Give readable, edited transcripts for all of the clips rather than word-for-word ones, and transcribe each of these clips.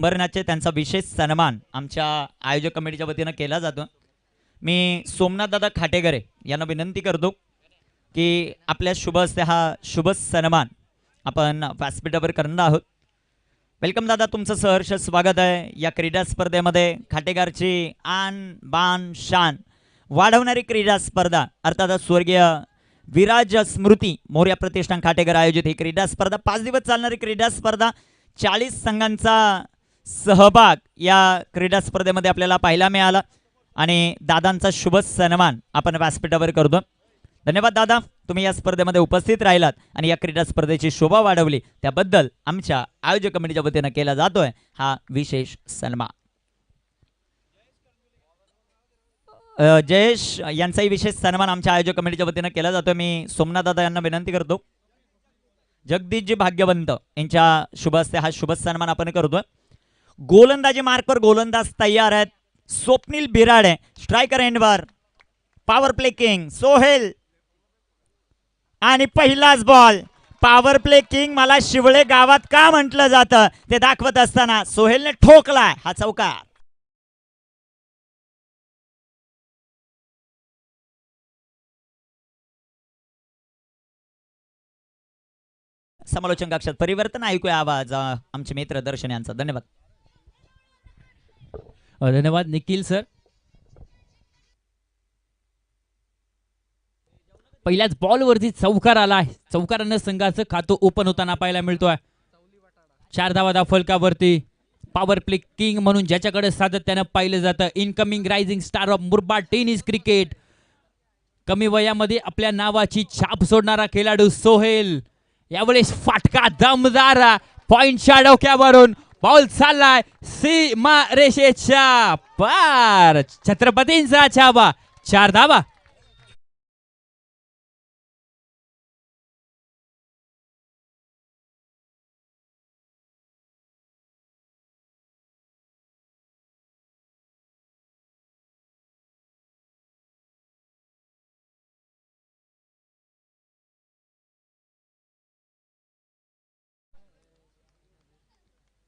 बरनाचे त्यांचा विशेष सन्मान आमच्या आयोजक कमिटीच्या वतीनं केला जातो। मी सोमनाथ दादा खाटेगरे यांना विनंती करतो की आपल्या शुभ हस्ते हा शुभ सन्मान आपण व्यासपीठावर करणार आहोत। वेलकम दादा, तुमचं सहर्ष स्वागत आहे या क्रीडा स्पर्धेमध्ये। खाटेकरची आन बान शान वाढवणारी क्रीडा स्पर्धा अर्थात स्वर्गीय विराज स्मृती मोर्या प्रतिष्ठान खाटेकर आयोजित ही क्रीडा स्पर्धा 5 दिवस चालणारी क्रीडा स्पर्धा 40 संघांचा सहभाग या क्रीडा स्पर्धेमध्ये आपल्याला पाहायला मिळाला आणि दादांचा शुभ सन्मान आपण व्यासपीठावर करतो। धन्यवाद दादा, तुम्ही या स्पर्धेमध्ये उपस्थित राहिलात आणि या क्रीडा स्पर्धेची शोभा वाढवली त्याबद्दल आमच्या आयोजक कमिटीच्या वतीनं केला जातोय हा विशेष सन्मान। जयेश यांचाही विशेष सन्मान आमच्या आयोजक कमिटीच्या वतीनं केला जातोय। मी सोमनाथ दादा यांना विनंती करतो जगदीशजी भाग्यवंत यांच्या शुभ हस्ते हा शुभ सन्मान आपण करतोय। गोलंदाजी मार्कवर गोलंदाज तयार आहेत। स्वप्नील बिराडे स्ट्रायकर एंडवर, पॉवर प्ले किंग सोहेल आणि पहिलाच बॉल। पॉवर प्ले किंग मला शिवळे गावात का म्हटलं जातं ते दाखवत असताना सोहेलने ठोकलाय हा चौकार। समालोचन कक्षात परिवर्तन ऐकूया आवाज आमचे मित्र दर्शन यांचा। धन्यवाद। धन्यवाद निखिल सर। पहिल्याच बॉल वरती चौकार आलाय। चौकारानं संघाचं खातं ओपन होताना पाहायला मिळतोय। 4 धावा फलकावरती पॉवर प्ले किंग म्हणून ज्याच्याकडे सातत्यानं पाहिलं जातं incoming rising star of Murbad tennis cricket, कमी वयामध्ये आपल्या नावाची छाप सोडणारा खेळाडू सोहेल यावेळेस फाटका दमदार पॉइंटच्या डोक्यावरून बॉल चाललाय सीमा रेषेच्या पार। छत्रपतींचा छावा 4 धावा।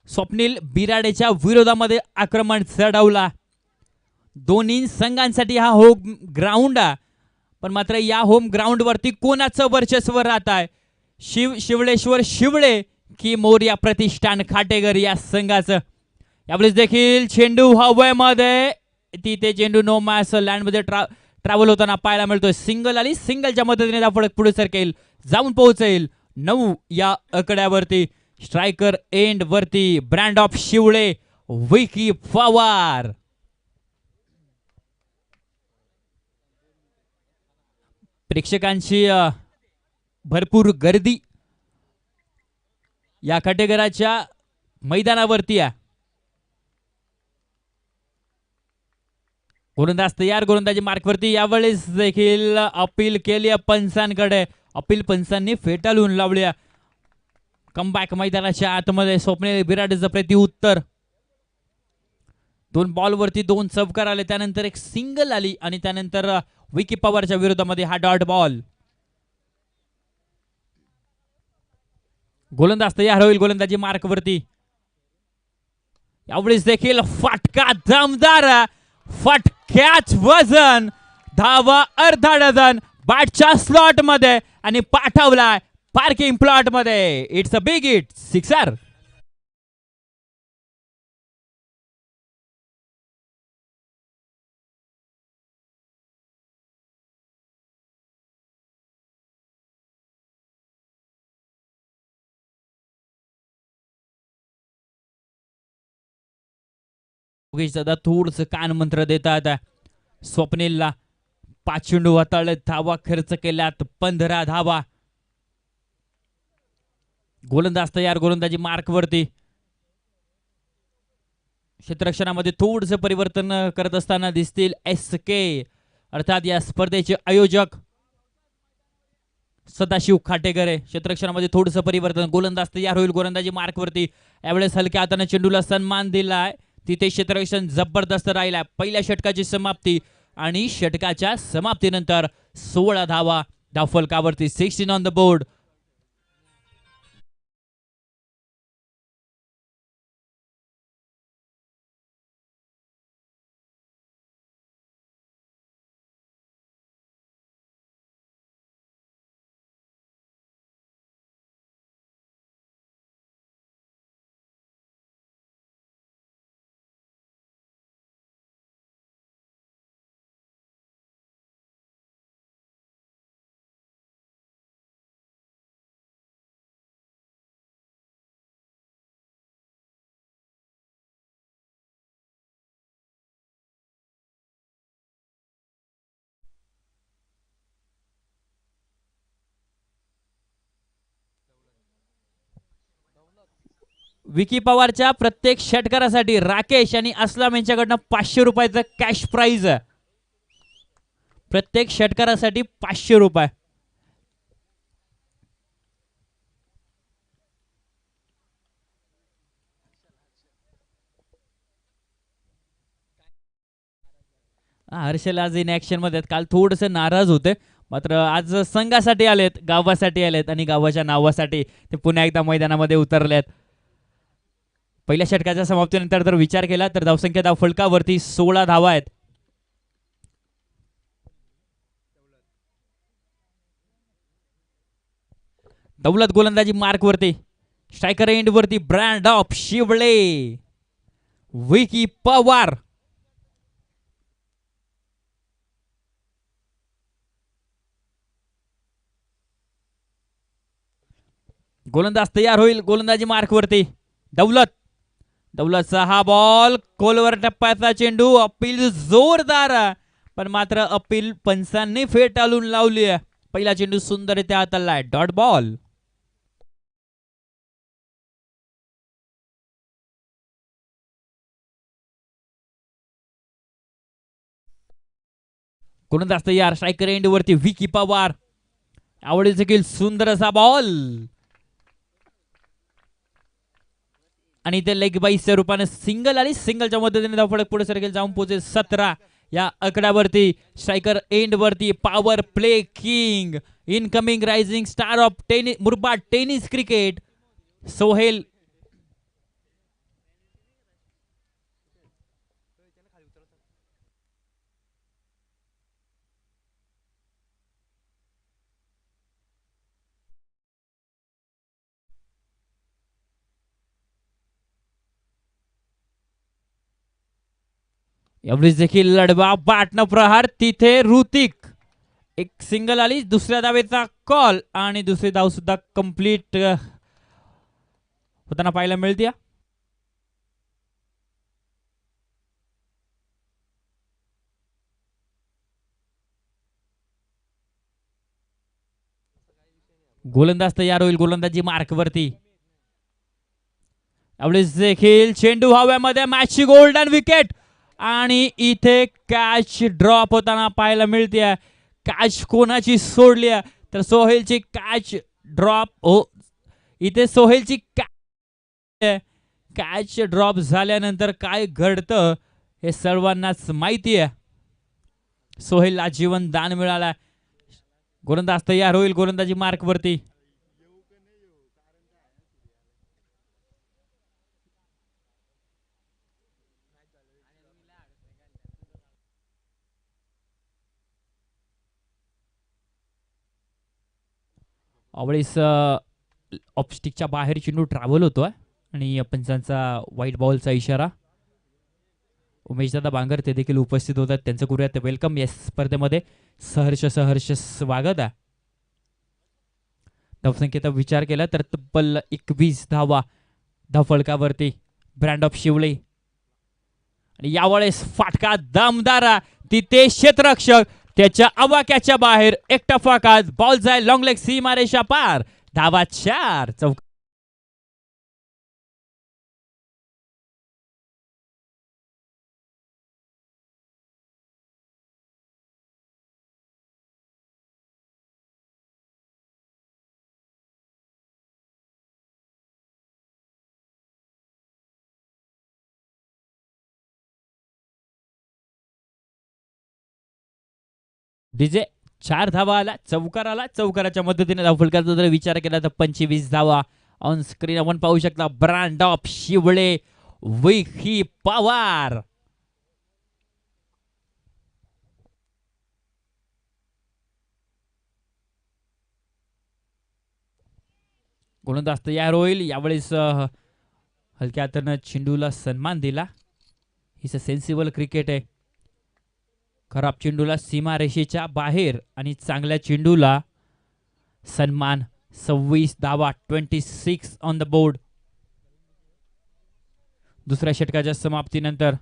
स्वप्नील बिराडेच्या विरोधामध्ये आक्रमण चढवला। दोन्ही संघांसाठी हा होम ग्राउंड आहे, पण मात्र या होम ग्राउंड वरती कोणाचं वर्चस्व राहत आहे? शिवळेश्वर शिवळे की मोर्या प्रतिष्ठान खाटेकर या संघाचं? यावेळेस देखील चेंडू हवेमध्ये, तिथे चेंडू नो मॅच लँड मध्ये ट्रॅव्हल होताना पाहायला मिळतोय। सिंगल आली, सिंगलच्या मदतीने फलक पुढे सरकेल, जाऊन पोहोचेल 9 या आकड्यावरती। स्ट्रायकर एंड वरती ब्रँड ऑफ शिवळे विकी पवार। प्रेक्षकांची भरपूर गर्दी या खाटेकराच्या मैदानावरती आहे। गोलंदाज तयार, गोलंदाजी मार्कवरती। यावेळेस देखील अपील केली पंचांकडे, अपील पंचांनी फेटाळून लावली। कमबॅक मैदानाच्या आतमध्ये स्वप्नील बिराडेचं प्रति उत्तर। 2 बॉल वरती 2 चौकार आले, त्यानंतर एक सिंगल आली आणि त्यानंतर विकी पवारच्या विरोधामध्ये हा डॉट बॉल। गोलंदाज तयार होईल, गोलंदाजी मार्क वरती। यावेळेस देखील फटका दमदार, फटक्याच वजन, धावा अर्धा डझन बॅटच्या स्लॉट मध्ये आणि पाठवलाय पार्किंग प्लॉट मध्ये। It's a big hit, sixer. Yogesh दादा थोडस कान मंत्र देतात स्वप्नीलला। 5 चेंडू हाताळले, धावा खर्च केल्यात 15 धावा। गोलंदाज तयार, गोलंदाजी मार्क वरती। क्षेत्ररक्षणामध्ये थोडंसं परिवर्तन करत असताना दिसतील SK, अर्थात या स्पर्धेचे आयोजक सदाशिव खाटेकर। क्षेत्ररक्षणामध्ये थोडंसं परिवर्तन। गोलंदाज तयार होईल, गोलंदाजी मार्क वरती। यावेळेस हलक्या हाताने चेंडूला सन्मान दिलाय, तिथे क्षेत्ररक्षण जबरदस्त राहिलाय। पहिल्या षटकाची समाप्ती आणि षटकाच्या समाप्तीनंतर 16 धावा धावफलकावरती, 16 ऑन द बोर्ड। विकी पवारच्या प्रत्येक षटकारासाठी राकेश आणि असलाम यांच्याकडनं 500 रुपयाचं कॅश प्राइज. प्रत्येक षटकारासाठी 500 रुपये. हर्षल आज इन ऍक्शन मध्ये आहेत. काल थोडस नाराज होते, मात्र आज संघासाठी आलेत, गावासाठी आलेत आणि गावाच्या नावासाठी ते पुन्हा एकदा मैदानामध्ये उतरलेत. पहिल्या षटकाच्या समाप्तीनंतर जर विचार केला तर धावसंख्या धाव फलकावरती 16 धावा आहेत. दौलत गोलंदाजी मार्क वरती, स्ट्रायकर एंड वरती ब्रँड ऑफ शिवळे, विकी पवार. गोलंदाज तयार होईल गोलंदाजी मार्क वरती. दौलतचा हा बॉल खोलवर टप्प्याचा चेंडू, अपील जोरदार, पण मात्र अपील पंचांनी फेटाळून लावली. पहिला चेंडू सुंदररित्या हाताळलाय, डॉट बॉल. गोलंदाज तयार, स्ट्रायकर एंड वरती विकी पवार. आवडीचं देखील सुंदर असा बॉल आणि ते लेग बाईसच्या रूपाने सिंगल आली. सिंगलच्या मदतीने धावफलक पुढे सरकेल, जाऊन पोहोचेल 17 या आकड्यावरती. स्ट्रायकर एंड वरती power play king, incoming rising star of tennis, Murbad tennis cricket, Sohail. एवढीच देखील लढवा, बाटनं प्रहार, तिथे ऋतिक. एक सिंगल आली, दुसऱ्या धावेचा कॉल आणि दुसरी धाव सुद्धा कंप्लीट होताना पाहायला मिळते. गोलंदाज तयार होईल गोलंदाजी मार्क वरती. एवढीच देखील चेंडू हव्यामध्ये, मॅचची गोल्डन विकेट आणि इथे कॅच ड्रॉप होताना पाहायला मिळते. कॅच कोणाची सोडली तर सोहेलची कॅच ड्रॉप हो. इथे सोहेलची कॅच ड्रॉप झाल्यानंतर काय घडतं हे सर्वांनाच माहिती आहे. सोहेलला जीवन दान मिळाला. गोलंदाज तयार होईल गोलंदाजी मार्क वरती. आवळीस ऑपस्टिकच्या बाहेर चेंडू ट्रॅव्हल होतोय आणि पंचांचा व्हाईट बॉलचा इशारा. उमेशदादा बांगर ते देखील उपस्थित होतात, त्यांचं करूयात वेलकम या स्पर्धेमध्ये. सहर्ष स्वागत आहे. धावसंख्येचा विचार केला तर तब्बल 21 धावा धावफलकावरती. ब्रँड ऑफ शिवळे आणि यावेळेस फाटका दमदार, तिथे क्षेत्ररक्षक त्याच्या आवाक्याच्या बाहेर, एकटा फाकाच, बॉल जाय लॉंग लेग, सीमारेषा पार, धावा 4. डीजे 4 धावा आला, चौकार आला. चौकाराच्या मदतीने धावफलकाचा जर विचार केला तर 25 धावा. ऑन स्क्रीन आपण पाहू शकता ब्रँड ऑफ शिवळे, विकी पवार. गोलंदाज तयार होईल. यावेळेस हलक्या हातानं चेंडूला सन्मान दिला. हिचं सेन्सिबल क्रिकेट आहे. खराब चेंडूला सीमारेषेच्या बाहेर आणि चांगल्या चेंडूला सन्मान. 26 धावा, 26 ऑन द बोर्ड. दुसऱ्या षटकाच्या समाप्तीनंतर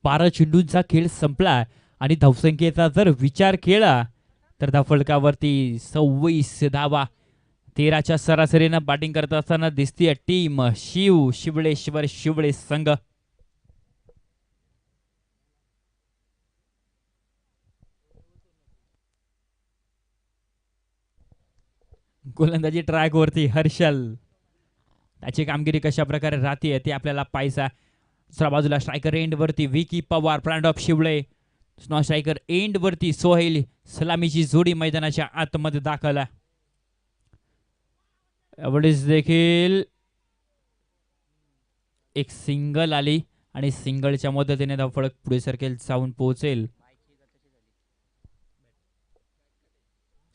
12 चेंडूंचा खेळ संपला आणि धावसंख्येचा जर विचार केला तर धावफलकावरती 26 धावा 13च्या सरासरीनं बॅटिंग करत असताना दिसतीये टीम शिवळेश्वर शिवळे संघ. गोलंदाजी ट्रॅक वरती हर्षल, त्याची कामगिरी कशा प्रकारे राहते ते आपल्याला पाहायचा. दुसऱ्या बाजूला स्ट्रायकर एंड वरती विकी पवार ब्रँड ऑफ शिवळे, स्नॉ स्ट्रायकर एंड वरती सोहेल सलामीची जोडी मैदानाच्या आतमध्ये दाखल आहे. यावेळेस देखील एक सिंगल आली आणि सिंगलच्या मदतीने धावफलक पुढे सरकेल जाऊन पोहोचेल.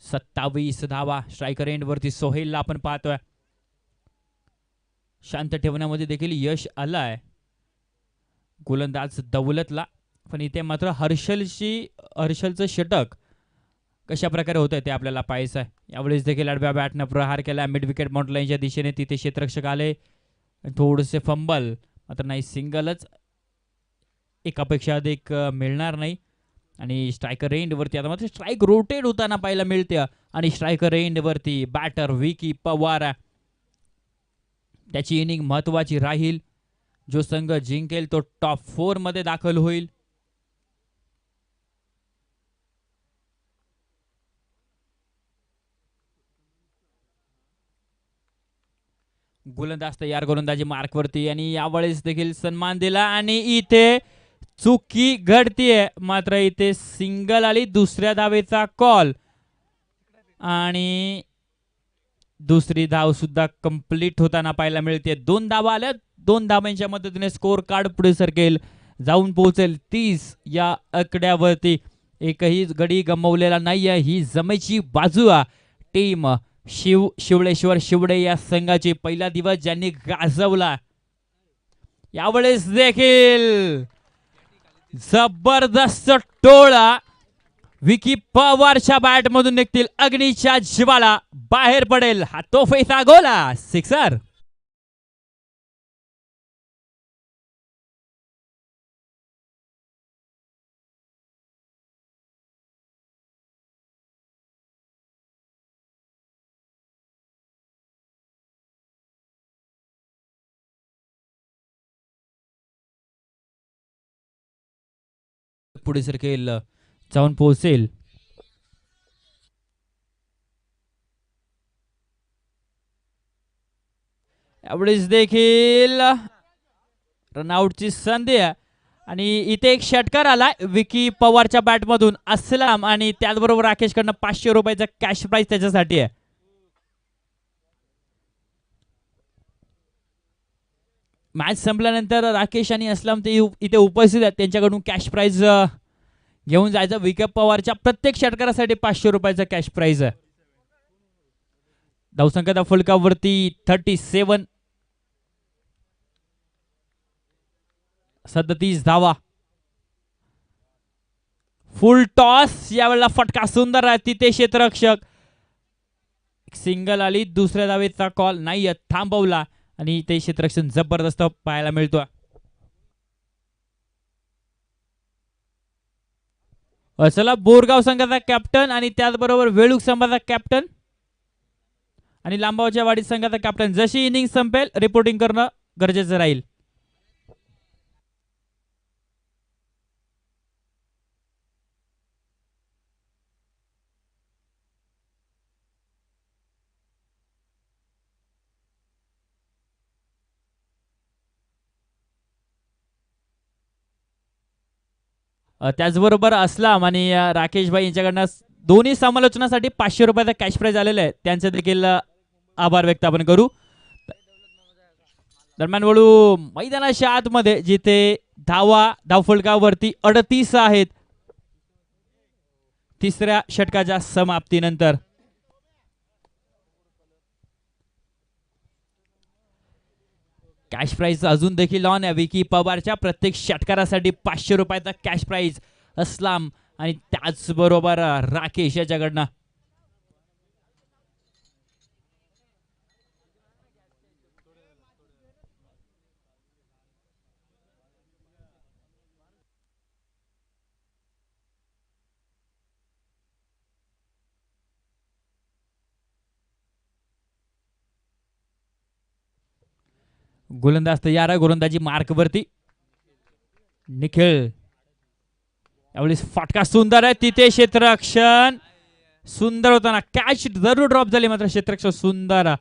27 धावा स्ट्रायकर एंड वरती सोहेलला आपण पाहतोय. शांत ठेवण्यामध्ये देखील यश आलंय गोलंदाज दौलतला, पण इथे मात्र हर्षलचं षटक कशा प्रकारे होत आहे ते आपल्याला पाहायचं आहे. यावेळेस देखील आडव्या बॅटनं प्रहार केला मिड विकेट माउंट लाईनच्या दिशेने, तिथे क्षेत्ररक्षक आले थोडेसे फंबल, मात्र नाही सिंगलच एकापेक्षा अधिक मिळणार नाही. आणि स्ट्रायकर एंड वरती आता मात्र स्ट्राईक रोटेट होताना पाहायला मिळते आणि स्ट्रायकर एंड वरती बॅटर विकी पवार, त्याची इनिंग महत्वाची राहील. जो संघ जिंकेल तो टॉप 4 मध्ये दाखल होईल. गोलंदाज तयार गोलंदाजी मार्कवरती आणि यावेळेस देखील सन्मान दिला आणि इथे चुकी घडतीये, मात्र इथे सिंगल आली. दुसऱ्या धावेचा कॉल आणि दुसरी धाव सुद्धा कंप्लीट होताना पाहायला मिळते. 2 धावा आल्या, 2 धावांच्या मदतीने स्कोर कार्ड पुढे सरकेल जाऊन पोहोचेल 30 या आकड्यावरती. एकही गडी गमावलेला नाहीये, ही जमेची बाजू टीम शिवळेश्वर शिवडे या संघाची. पहिला दिवस ज्यांनी गाजवला, यावेळेस देखील जबरदस्त टोळा विकी पवारच्या बॅट मधून निघतील, अग्नीच्या ज्वाला बाहेर पडेल, हा तोफेचा गोला सिक्सर. पुढे सरकेल जाऊन पोहोचेल. यावेळेस देखील रनआउटची संधी आहे आणि इथे एक षटकार आला विकी पवारच्या बॅटमधून असलाम आणि त्याचबरोबर राकेशकडनं 500 रुपयाचा कॅश प्राइज त्याच्यासाठी आहे. मॅच संपल्यानंतर राकेश आणि असलम ते इथे उपस्थित आहेत, त्यांच्याकडून कॅश प्राइज घेऊन जायचं. विकी पवारच्या प्रत्येक षटकारासाठी 500 रुपयाचा कॅश प्राइज आहे. धावसंख्या फलकावरती 37, 37 धावा. फुल टॉस, यावेळेला फटका सुंदर आहे, तिथे क्षेत्ररक्षक सिंगल आली. दुसऱ्या धावेचा कॉल नाही थांबवला आणि ते क्षेत्ररक्षण जबरदस्त पाहायला मिळतो. चला बोरगाव संघाचा कॅप्टन आणि त्याचबरोबर वेळूक संघाचा कॅप्टन आणि लांबावच्या वाडी संघाचा कॅप्टन जशी इनिंग संपेल रिपोर्टिंग करणं गरजेचं राहील. त्याचबरोबर असलाम आणि राकेश भाई यांच्याकडनं दोन्ही समालोचनासाठी 500 रुपयाचा कॅश प्राइज आलेला आहे, त्यांचे देखील आभार व्यक्त आपण करू. दरम्यान वळू मैदानाच्या आतमध्ये जिथे धावफलकावरती 38 आहेत तिसऱ्या षटकाच्या समाप्तीनंतर. कॅश प्राइज अजून देखील ऑन आहे. विकी पवारच्या प्रत्येक षटकारासाठी 500 रुपयाचा कॅश प्राइज असलाम आणि त्याचबरोबर राकेश याच्याकडनं. गोलंदाज तयार आहे, गोलंदाजी मार्क वरती. निखिल यावेळेस फटका सुंदर आहे, तिथे क्षेत्ररक्षण सुंदर होताना कॅच जरूर ड्रॉप झाली, मात्र क्षेत्ररक्षण सुंदर.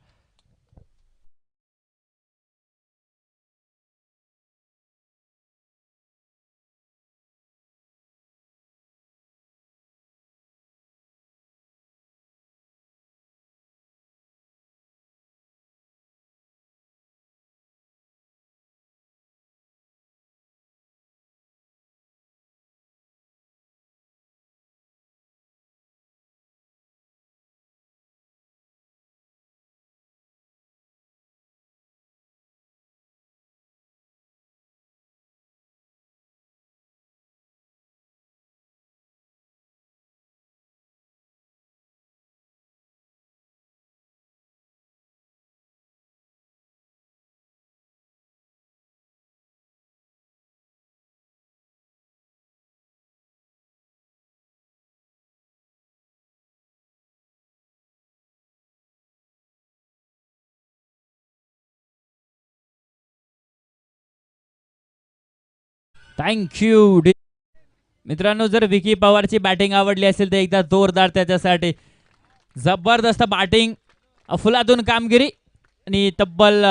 थँक्यू. मित्रांनो, जर विकी पवारची बॅटिंग आवडली असेल तर एकदा जोरदार त्याच्यासाठी. जबरदस्त बॅटिंग, अफलातून कामगिरी आणि तब्बल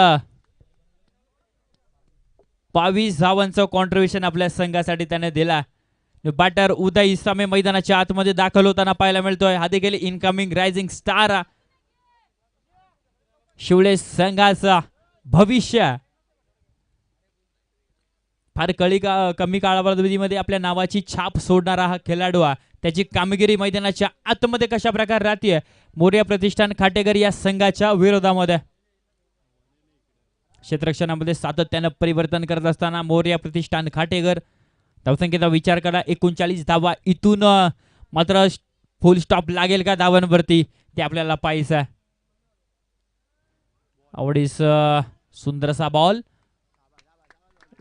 22 धावांचं कॉन्ट्रीब्युशन आपल्या संघासाठी त्याने दिला. बॅटर उदय इसामे मैदानाच्या आतमध्ये दाखल होताना पाहायला मिळतोय. हाती गेली इनकमिंग रायझिंग स्टार, शिवळे संघाचा भविष्य. फार कमी कालावधीमध्ये आपल्या नावाची छाप सोडणारा हा खेळाडू, त्याची कामगिरी मैदानाच्या आतमध्ये कशा प्रकारे राहते मोरया प्रतिष्ठान खाटेकर या संघाच्या विरोधामध्ये. क्षेत्ररक्षणामध्ये सातत्यानं परिवर्तन करत असताना मोरया प्रतिष्ठान खाटेकर धावसंख्येचा विचार करा, 39 धावा. इथून मात्र फुल स्टॉप लागेल का धावांवरती ते आपल्याला पाहायचं आहे. आवडीस सुंदरसा बॉल,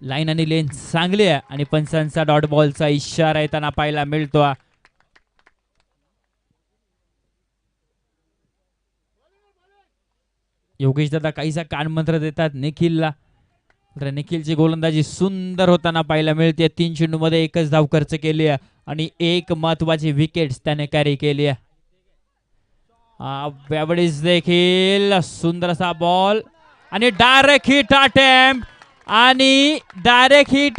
लाईन आणि लेन चांगली आहे आणि पंचांचा डॉट बॉलचा इशारा येताना पाहायला मिळतो. योगेश दादा काहीसा कानमंत्र देतात निखिलला. निखिलची गोलंदाजी सुंदर होताना पाहायला मिळते. 3 चेंडूमध्ये एकच धाव खर्च केली आहे आणि एक महत्वाची विकेट त्याने कॅरी केली आहे. यावेळेस देखील सुंदरसा बॉल आणि डायरेक्ट हिट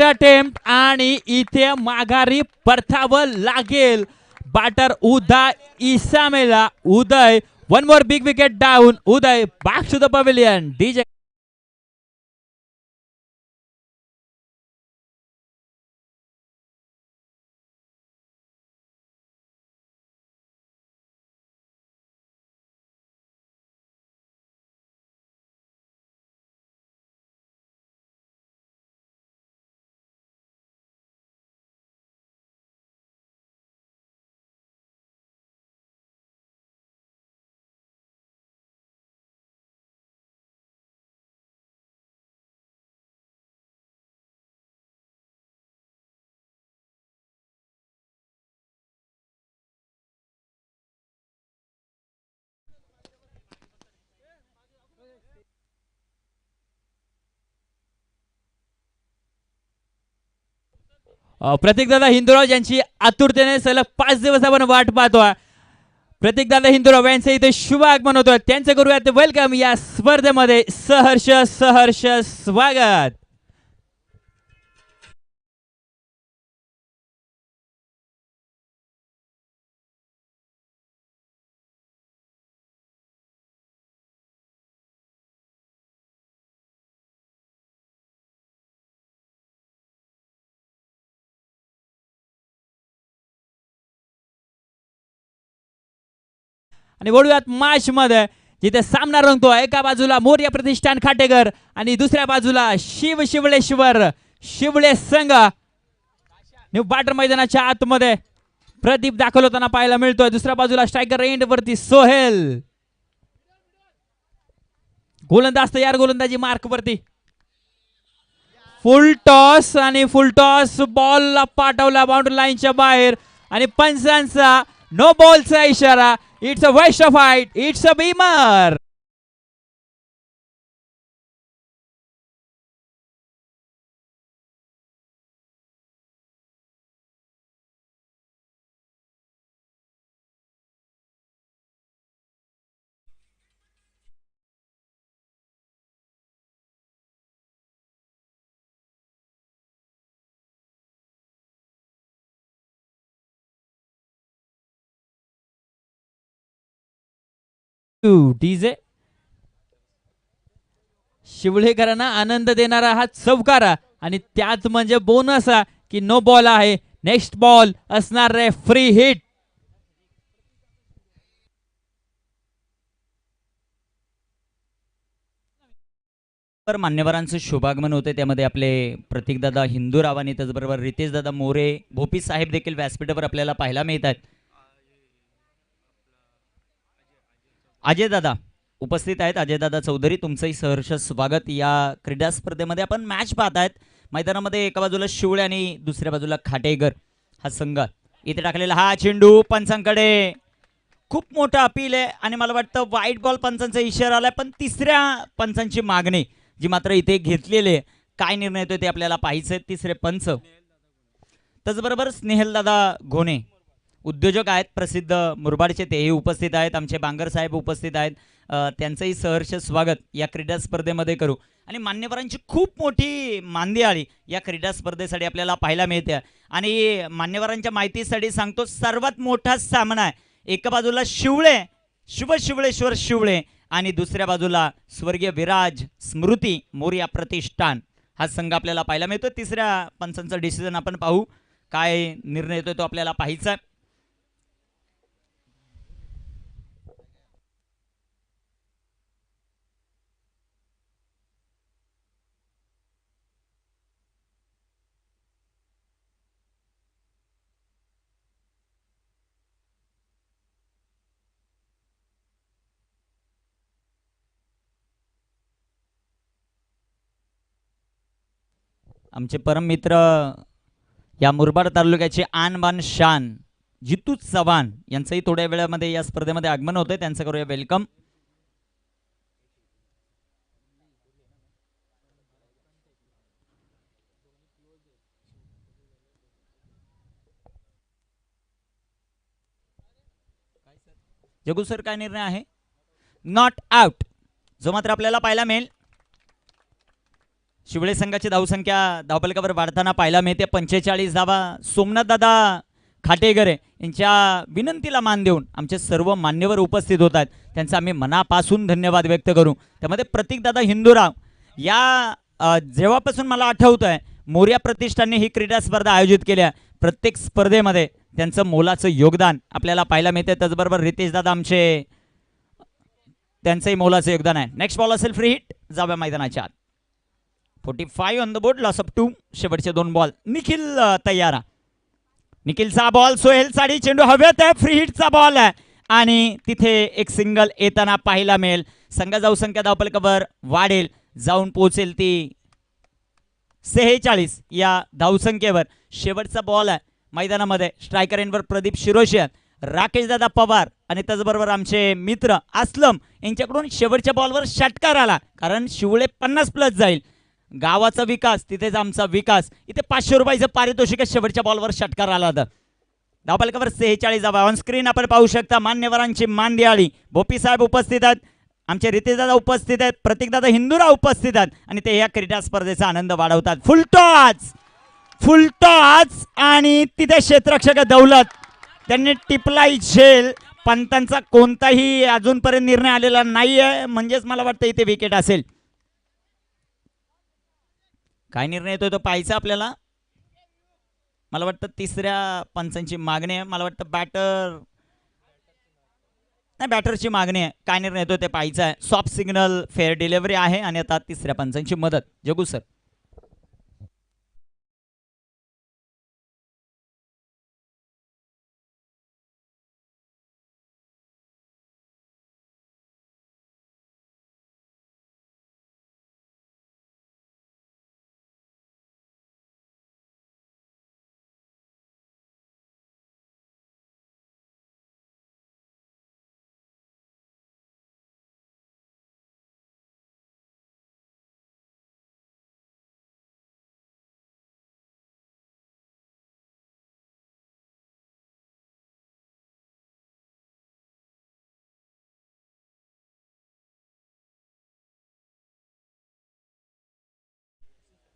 अटेम्प्ट आणि इथे माघारी परतावं लागेल बॅटर उदय इसामेला. Uday, one more big wicket down. Uday back to the pavilion. DJ प्रतीकदादा हिंदुराव यांची आतुरतेने सलग 5 दिवस आपण वाट पाहतोय. प्रतीकदादा हिंदुराव यांचं इथे शुभ आगमन होतोय. त्यांचं करूयात वेलकम या स्पर्धेमध्ये. सहर्ष स्वागत. आणि वळूयात मॅच मध्ये, जिथे सामना रंगतो. एका बाजूला मोरया प्रतिष्ठान खाटेकर आणि दुसऱ्या बाजूला शिवळे संघ. न्यू बॅटर मैदानाच्या आतमध्ये प्रदीप दाखल होताना पाहायला मिळतोय. दुसऱ्या बाजूला स्ट्रायकर एंड वरती सोहेल. गोलंदाज तयार, गोलंदाजी मार्क वरती. फुल टॉस बॉल पाठवला बाउंड्री लाईनच्या बाहेर आणि पंचांचा नो बॉलचा इशारा. It's a waist of height, it's a beamer. DJ शिवळेकरांना आनंद देणारा हा चौकारा आणि त्यात म्हणजे बोनस की नो बॉल आहे. नेक्स्ट बॉल असणार रे फ्री हिट. तर मान्यवरांचं शुभागमन होते त्यामध्ये आपले प्रतीकदादा हिंदूराव आणि त्याचबरोबर रितेशदादा मोरे भोपी साहेब देखील व्यासपीठावर आपल्याला पाहायला मिळत आहेत. अजयदादा उपस्थित आहेत. अजयदादा चौधरी तुमचंही सहर्ष स्वागत. या क्रीडा स्पर्धेमध्ये आपण मॅच पाहत आहेत. मैदानामध्ये एका बाजूला शिवळे आणि दुसऱ्या बाजूला खाटेकर हा संघ. इथे टाकलेला हा चेंडू पंचांकडे खूप मोठा अपील आहे आणि मला वाटतं वाईट बॉल पंचांचा इशारा आलाय, पण तिसऱ्या पंचांची मागणी जी मात्र इथे घेतलेली आहे. काय निर्णय येतोय ते आपल्याला पाहायचं आहे. तिसरे पंच त्याचबरोबर स्नेहलदादा घोणे उद्योजक आहेत, प्रसिद्ध मुरबाडचे, तेही उपस्थित आहेत. आमचे बांगर साहेब उपस्थित आहेत. त्यांचंही सहर्ष स्वागत या क्रीडा स्पर्धेमध्ये करू. आणि मान्यवरांची खूप मोठी मांदियाळी या क्रीडा स्पर्धेसाठी आपल्याला पाहायला मिळते. आणि मान्यवरांच्या माहितीसाठी सांगतो, सर्वात मोठा सामना आहे. एका बाजूला शिवळे शिवशिवळेश्वर शिवळे आणि दुसऱ्या बाजूला स्वर्गीय विराज स्मृती मोरिया प्रतिष्ठान हा संघ आपल्याला पाहायला मिळतो. तिसऱ्या पंचांचा डिसिजन आपण पाहू, काय निर्णय येतोय तो आपल्याला पाहायचा आहे. आमचे परम मित्र या मुरबाड तालुक्याचे आन बान शान जितू चव्हाण यांचंही थोड्या वेळामध्ये या स्पर्धेमध्ये आगमन होतंय. त्यांचं करूया वेलकम. जगू सर, काय निर्णय आहे? नॉट आउट, जो मात्र आपल्याला पाहायला मिळेल. शिवळे संघाची धावसंख्या धावफलकावर वाढताना पाहायला मिळते. 45 धावा. सोमनाथ दादा खाटेगरे यांच्या विनंतीला मान देऊन आमचे सर्व मान्यवर उपस्थित होत आहेत. त्यांचा आम्ही मनापासून धन्यवाद व्यक्त करू. त्यामध्ये प्रतीकदादा हिंदूराव या जेव्हापासून मला आठवतं आहे मोरिया प्रतिष्ठानने ही क्रीडा स्पर्धा आयोजित केल्या, प्रत्येक स्पर्धेमध्ये त्यांचं मोलाचं योगदान आपल्याला पाहायला मिळते. त्याचबरोबर रितेशदादा आमचे, त्यांचंही मोलाचं योगदान आहे. नेक्स्ट बॉल असेल फ्री हिट. जाऊया मैदानाच्या आत. 45 on the board, loss of 2. शेवटचे 2 बॉल. निखिल तयारा. निखिलचा बॉल सोहेल साडी, चेंडू हवेत आहे. फ्री हिटचा बॉल आहे आणि तिथे एक सिंगल येताना पाहायला मिळेल. संघ धावसंख्या धावफलकावर वाढेल, जाऊन पोहोचेल ती 46 या धावसंख्येवर. शेवटचा बॉल आहे मैदानामध्ये. स्ट्रायकर एंडवर प्रदीप शिरोशिया, राकेशदादा पवार आणि त्याचबरोबर आमचे मित्र असलम यांच्याकडून शेवटच्या बॉलवर षटकार आला, कारण शिवळे 50+ जाईल. गावाचा विकास तिथेच आमचा विकास. इथे 500 रुपयाचं पारितोषिक शेवटच्या बॉलवर षटकार आला होता. धावफलकावर 46 धावा. ऑन स्क्रीन आपण पाहू शकता मान्यवरांची मांदियाळी. भोपी साहेब उपस्थित आहेत, आमचे रितेशदादा उपस्थित आहेत, प्रतीकदादा हिंदूराव उपस्थित आहेत आणि ते या क्रीडा स्पर्धेचा आनंद वाढवतात. फुलटॉच आणि तिथे क्षेत्ररक्षक दौलत त्यांनी टिपलाई झेल. पंतांचा कोणताही अजूनपर्यंत निर्णय आलेला नाहीये, म्हणजेच मला वाटतं इथे विकेट असेल. काय निर्णय येतोय तो पाहायचा आपल्याला. मला वाटतं तिसऱ्या पंचांची मागणी आहे. मला वाटतं बॅटरची मागणी आहे. काय निर्णय येतोय ते पाहायचं आहे. सॉफ्ट सिग्नल फेअर डिलिव्हरी आहे आणि आता तिसऱ्या पंचांची मदत. जगू सर.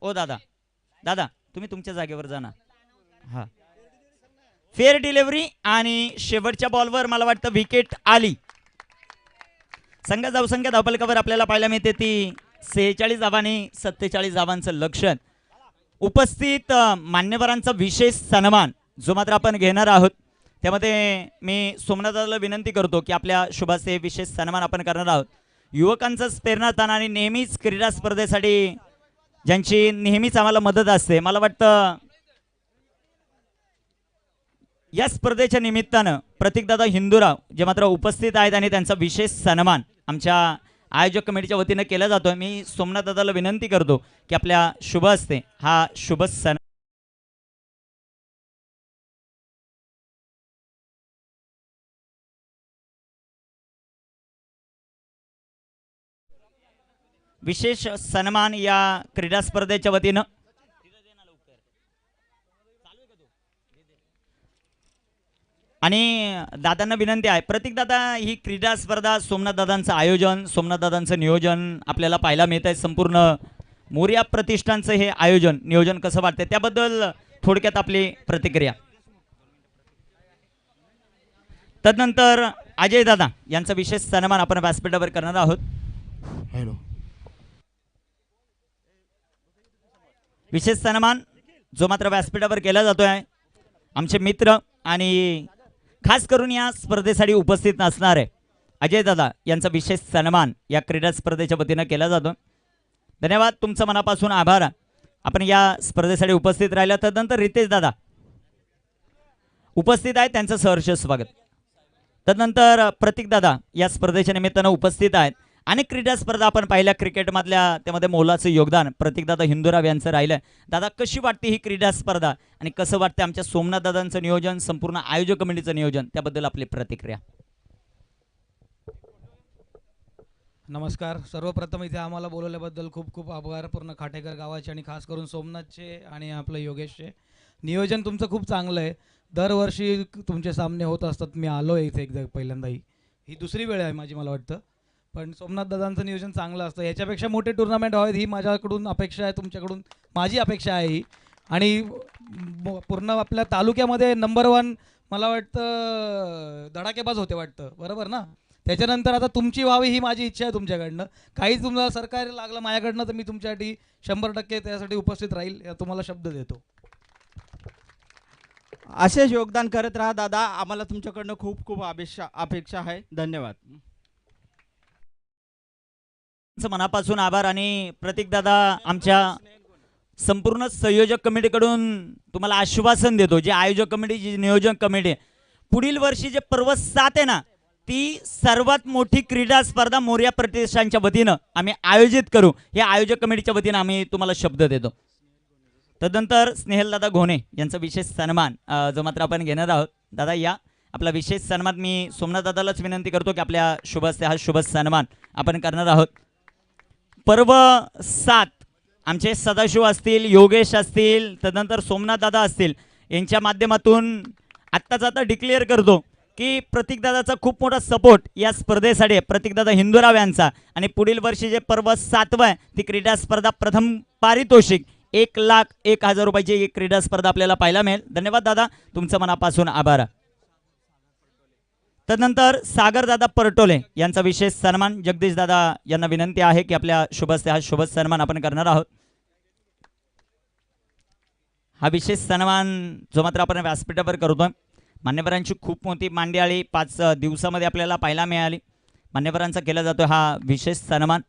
ओ दादा तुम्ही तुमच्या जागेवर जा ना. हा, फेअर डिलिव्हरी आणि शेवटच्या बॉलवर मला वाटतं विकेट आली. संघ धावसंख्या धावफलकावर आपल्याला पाहायला मिळते ती 46 धावा आणि 47 धावांचं लक्ष्य. उपस्थित मान्यवरांचा विशेष सन्मान जो मात्र आपण घेणार आहोत, त्यामध्ये मी सोमनाथला विनंती करतो की आपल्या शुभाचे विशेष सन्मान आपण करणार आहोत. युवकांचंच प्रेरणास्थान आणि नेहमीच क्रीडा स्पर्धेसाठी ज्यांची नेहमीच आम्हाला मदत असते, मला वाटतं या स्पर्धेच्या निमित्तानं प्रतीकदादा हिंदूराव जे मात्र उपस्थित आहेत आणि त्यांचा विशेष सन्मान आमच्या आयोजक कमिटीच्या वतीनं केला जातोय. मी सोमनाथ दादाला विनंती करतो की आपल्या शुभ हस्ते हा शुभ सन्मान विशेष सन्मान या क्रीडा स्पर्धेच्या वतीनं आणि दादांना विनंती आहे. प्रतीक दादा, ही क्रीडा स्पर्धा सोमनाथ दादांचं आयोजन, सोमनाथ दादांचं नियोजन आपल्याला पाहायला मिळत आहे. संपूर्ण मोरिया प्रतिष्ठानचं हे आयोजन नियोजन कसं वाटतंय त्याबद्दल थोडक्यात आपली प्रतिक्रिया. तदनंतर अजय दादा यांचा विशेष सन्मान आपण व्यासपीठावर करणार आहोत. हॅलो. विशेष सन्मान जो मात्र व्यासपीठावर केला जातोय आमचे मित्र आणि खास करून या स्पर्धेसाठी उपस्थित नसणार आहे अजय दादा यांचा विशेष सन्मान या क्रीडा स्पर्धेच्या वतीनं केला जातो. धन्यवाद, तुमचं मनापासून आभार. आपण या स्पर्धेसाठी उपस्थित राहिला. तदनंतर रितेश दादा उपस्थित आहेत, त्यांचं सहर्ष स्वागत. तदनंतर प्रतीक दादा या स्पर्धेच्या निमित्तानं उपस्थित आहेत. अनेक क्रीडा स्पर्धा आपण पाहिल्या क्रिकेटमधल्या, त्यामध्ये मोलाचं योगदान प्रतीकदादा हिंदूराव यांचं राहिलं. दादा, कशी वाटते ही क्रीडा स्पर्धा आणि कसं वाटतं आमच्या सोमनाथ दादांचं नियोजन, संपूर्ण आयोजक कमिटीचं नियोजन, त्याबद्दल आपली प्रतिक्रिया. नमस्कार. सर्वप्रथम इथे आम्हाला बोलवल्याबद्दल खूप खूप आभार पूर्ण खाटेकर गावाचे आणि खास करून सोमनाथचे आणि आपलं योगेशचे. नियोजन तुमचं खूप चांगलं आहे. दरवर्षी तुमचे सामने होत असतात. मी आलो आहे इथे एकदा पहिल्यांदाही, ही दुसरी वेळ आहे माझी मला वाटतं. पण सोमनाथ दादांचं नियोजन चांगलं असतं. याच्यापेक्षा मोठे टुर्नामेंट व्हावेत ही माझ्याकडून अपेक्षा आहे, तुमच्याकडून माझी अपेक्षा आहे ही. आणि पूर्ण आपल्या तालुक्यामध्ये नंबर 1 मला वाटतं धडाकेबाज होते वाटतं, बरोबर ना? त्याच्यानंतर आता तुमची व्हावी ही माझी इच्छा आहे तुमच्याकडनं. काहीच तुम्हाला सरकार लागलं माझ्याकडनं तर मी तुमच्यासाठी 100% त्यासाठी उपस्थित राहील, या तुम्हाला शब्द देतो. असेच योगदान करत राहा दादा. आम्हाला तुमच्याकडनं खूप खूप अपेक्षा आहे. धन्यवाद. मनापासून आभार. आणि प्रतीक दादा आमच्या संपूर्ण संयोजक कमिटीकडून तुम्हाला आश्वासन देतो, जे आयोजक कमिटी, जी नियोजन कमिटी, पुढील वर्षी जे पर्व 7 आहे ना, ती सर्वात मोठी क्रीडा स्पर्धा मोरिया प्रतिष्ठानच्या वतीनं आम्ही आयोजित करू, या आयोजक कमिटीच्या वतीनं आम्ही तुम्हाला शब्द देतो. तदनंतर स्नेहलदादा घोणे यांचा विशेष सन्मान जो मात्र आपण घेणार आहोत. दादा, या आपला विशेष सन्मान मी सोमनाथ दादालाच विनंती करतो की आपल्या शुभ हस्ते हा शुभ सन्मान आपण करणार आहोत. पर्व 7 आमचे सदाशिव असतील, योगेश असतील, तदनंतर सोमनाथ दादा असतील, यांच्या माध्यमातून आत्ताच आता डिक्लेअर करतो की प्रतीकदादाचा खूप मोठा सपोर्ट या स्पर्धेसाठी प्रतीकदादा हिंदूराव यांचा. आणि पुढील वर्षी जे पर्व 7वं आहे ती क्रीडा स्पर्धा प्रथम पारितोषिक 1,01,000 रुपयाची एक क्रीडा स्पर्धा आपल्याला पाहायला मिळेल. धन्यवाद दादा, तुमचं मनापासून आभार. तदनंतर सागर दादा परटोले यांचा विशेष सन्मान. जगदीश दादा यांना विनंती आहे की आपल्या शुभ हस्ते हा शुभ सन्मान आपण करणार आहोत. हा विशेष सन्मान जो मात्र आपण व्यासपीठावर करतोय, मान्यवरांची खूप मोठी मांदियाळी 5 दिवसामध्ये आपल्याला पाहायला मिळाली. मान्यवरांचा केला जातो हा विशेष सन्मान.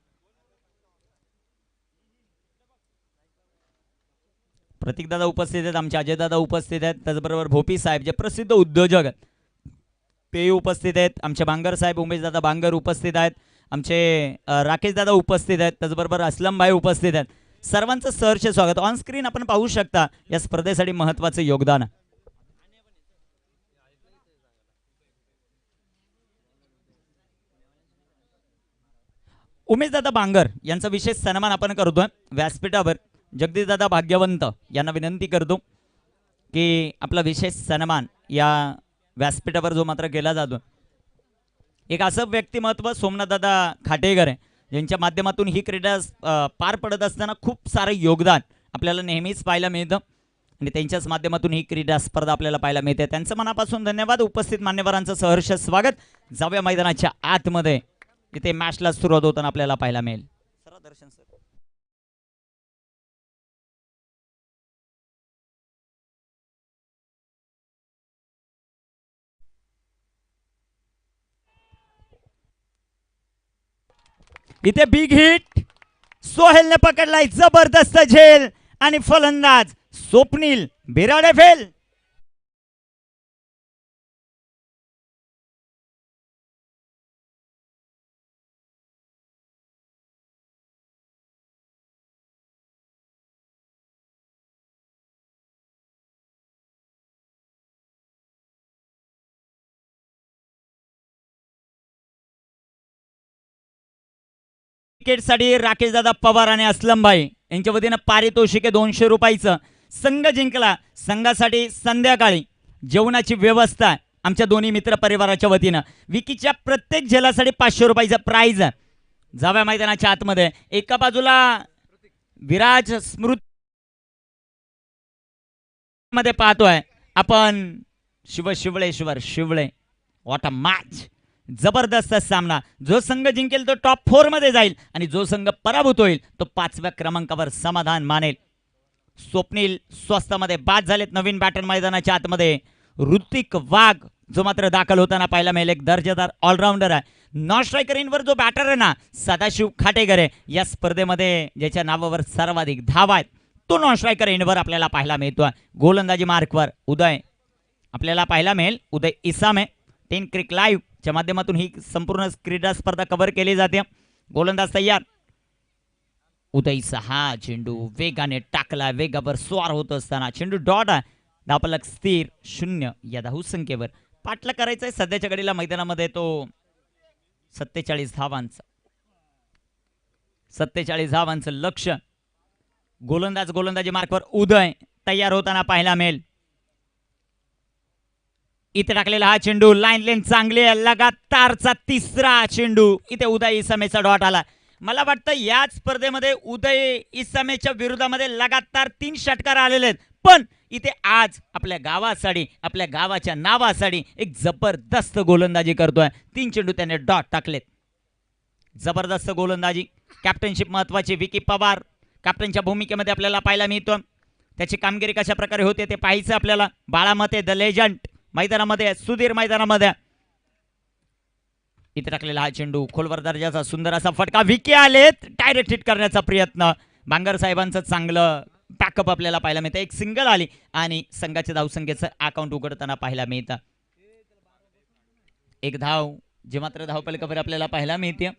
प्रतीकदादा उपस्थित आहेत, आमचे अजयदादा उपस्थित आहेत, त्याचबरोबर भोपी साहेब जे प्रसिद्ध उद्योजक आहेत ते उपस्थित आहेत, आमचे बांगर साहेब उमेशदादा बांगर उपस्थित आहेत, आमचे राकेशदादा उपस्थित आहेत, त्याचबरोबर असलम भाई उपस्थित आहेत. सर्वांचं सहर्ष स्वागत. ऑन स्क्रीन आपण पाहू शकता या स्पर्धेसाठी महत्त्वाचं योगदान. उमेशदादा बांगर यांचा विशेष सन्मान आपण करतोय व्यासपीठावर. जगदीशदादा भाग्यवंत यांना विनंती करतो की आपला विशेष सन्मान या व्यासपीठावर जो मात्र केला जातो. एक असं व्यक्तिमत्व सोमनाथदादा खाटेकर आहे ज्यांच्या माध्यमातून ही क्रीडा पार पडत असताना खूप सारं योगदान आपल्याला नेहमीच पाहायला मिळतं आणि त्यांच्याच माध्यमातून ही क्रीडा स्पर्धा आपल्याला पाहायला मिळते. त्यांचं मनापासून धन्यवाद. उपस्थित मान्यवरांचं सहर्ष स्वागत. जाऊया मैदानाच्या आतमध्ये. इथे मॅचला सुरुवात होताना आपल्याला पाहायला मिळेल. दर्शन सर. इथे बिग हिट सोहेलने पकडलाय, जबरदस्त झेल आणि फलंदाज स्वप्नील बिराडे फेल. क्रिकेटसाठी राकेश दादा पवार आणि असलम भाई यांच्या वतीनं पारितोषिक आहे 200 रुपयाचं. संघ जिंकला. संघासाठी संध्याकाळी जेवणाची व्यवस्था आहे आमच्या दोन्ही मित्र परिवाराच्या वतीनं. विकीच्या प्रत्येक झेलासाठी 500 रुपयाचं प्राइज आहे. जाव्या मैदानाच्या आतमध्ये एका बाजूला विराज स्मृती मध्ये पाहतोय आपण शिवळे. What a match. जबरदस्त सामना. जो संघ जिंकेल तो टॉप 4 मध्ये जाईल आणि जो संघ पराभूत होईल तो 5व्या क्रमांकावर समाधान मानेल. स्वप्नील स्वस्तामध्ये बाद झालेत. नवीन बॅटर मैदानाच्या आतमध्ये ऋतिक वाघ जो मात्र दाखल होताना पाहायला मिळेल. एक दर्जेदार ऑलराऊंडर आहे. नॉन स्ट्रायकर इनवर जो बॅटर आहे ना सदाशिव खाटेकर आहे, या स्पर्धेमध्ये ज्याच्या नावावर सर्वाधिक धावा आहेत तो नॉन स्ट्रायकर इनवर आपल्याला पाहायला मिळतो. गोलंदाजी मार्कवर उदय आपल्याला पाहायला मिळेल. उदय इसामे. 10 क्रिक लाईव्ह च्या माध्यमातून ही संपूर्ण क्रीडा स्पर्धा कव्हर केली जाते. गोलंदाज तयार. उदयचा हा चेंडू वेगाने टाकला. वेगावर स्वार होत असताना चेंडू डॉट आहे. धावफलक स्थिर 0 या धावसंख्येवर. पाटला करायचा सध्याच्या घडीला मैदानामध्ये तो 47 धावांचं लक्ष. गोलंदाजी मार्कवर उदय तयार होताना पाहायला मिळेल. इथे टाकलेला हा चेंडू लाईन चांगली आहे. लगातारचा तिसरा चेंडू. इथे उदय इसामेचा डॉट आला. मला वाटतं याच स्पर्धेमध्ये उदय इसामेच्या विरोधामध्ये लगातार 3 षटकार आलेले आहेत, पण इथे आज आपल्या गावासाठी आपल्या गावाच्या नावासाठी एक जबरदस्त गोलंदाजी करतोय. 3 चेंडू त्याने डॉट टाकलेत. जबरदस्त गोलंदाजी. कॅप्टनशिप महत्वाची. विकी पवार कॅप्टनच्या भूमिकेमध्ये आपल्याला पाहायला मिळतो. त्याची कामगिरी कशा प्रकारे होते ते पाहायचं आपल्याला. बाळामते द लेजंड मैदानामध्ये, सुधीर मैदानामध्ये. इथे टाकलेला हा चेंडू खोलवर दर्जाचा सुंदर असा फटका. विके आलेत. डायरेक्ट हिट करण्याचा प्रयत्न. बांगर साहेबांचं चांगलं बॅकअप आपल्याला पाहायला मिळतं. एक सिंगल आली आणि संघाच्या धावसंख्येचं अकाउंट उघडताना पाहायला मिळतं. एक धाव जे मात्र धावफलकावर आपल्याला पाहायला मिळते.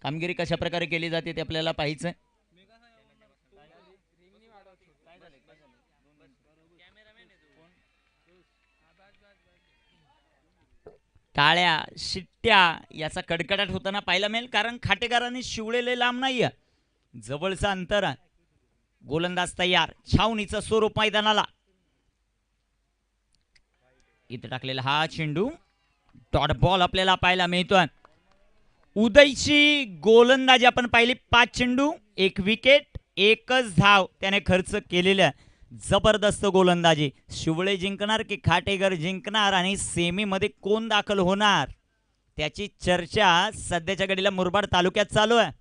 कामगिरी कशा प्रकारे केली जाते ते आपल्याला पाहायचं. टाळ्या शिट्ट्या याचा कडकडाट होताना पाहायला मिळेल, कारण खाटेकरांनी शिवलेले लांब नाहीये, जवळचं अंतर आहे. गोलंदाज तयार. छावणीचं स्वरूप मैदानाला. इथे टाकलेला हा चेंडू डॉट बॉल आपल्याला पाहायला मिळतोय. उदयची गोलंदाजी आपण पाहिली. 5 चेंडू 1 विकेट 1च धाव त्याने खर्च केलेला. जबरदस्त गोलंदाजी. शिवळे जिंकणार की खाटेकर जिंकणार आणि सेमी मध्ये कोण दाखल होणार त्याची चर्चा सध्याच्या घडीला मुरबाड तालुक्यात चालू आहे.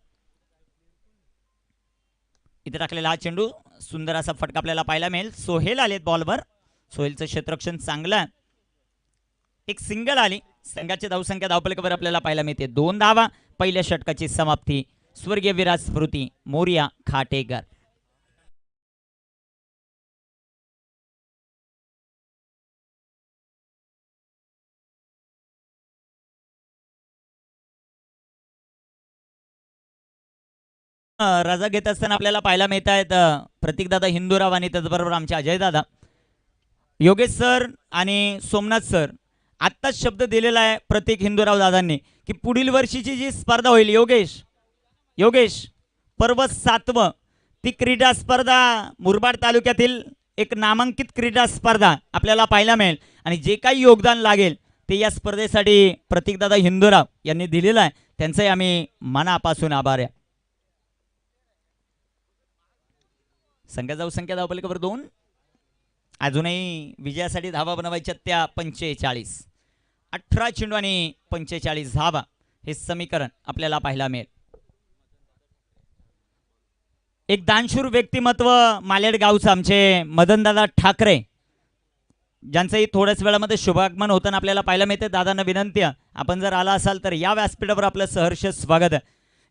इथे टाकलेला हा चेंडू सुंदर असा फटका आपल्याला पाहायला मिळेल. सोहेल आलेत बॉलवर. सोहेलचं क्षेत्ररक्षण चांगलं आहे. एक सिंगल आली. संघाची धावसंख्या धावफलकावर आपल्याला पाहायला मिळते 2 धावा. पहिल्या षटकाची समाप्ती. स्वर्गीय विराज स्मृती मोरिया खाटेकर. रजा घेत असताना आपल्याला पाहायला मिळत आहेत प्रतीक दादा हिंदूराव आणि त्याचबरोबर आमचे अजय दादा, योगेश सर आणि सोमनाथ सर. आत्ताच शब्द दिलेला आहे प्रतीक हिंदूराव दादांनी की पुढील वर्षीची जी स्पर्धा होईल योगेश पर्व 7व ती क्रीडा स्पर्धा मुरबाड तालुक्यातील एक नामांकित क्रीडा स्पर्धा आपल्याला पाहायला मिळेल आणि जे काही योगदान लागेल ते या स्पर्धेसाठी प्रतीक दादा हिंदूराव यांनी दिलेलं आहे. त्यांचंही आम्ही मनापासून आभार आहे. संघाचा धावसंख्या धावफलकावर 2. अजूनही विजयासाठी धावा बनवायच्या त्या 45. 18 चेंडू आणि 45 धावा. हे समीकरण आपल्याला पाहायला मिळेल. एक दानशूर व्यक्तिमत्व मालेड गावचं आमचे मदनदादा ठाकरे, ज्यांचंही थोड्याच वेळामध्ये शुभागमन होताना आपल्याला पाहायला मिळते. दादांना विनंती आहे, आपण जर आला असाल तर या व्यासपीठावर आपलं सहर्ष स्वागत आहे.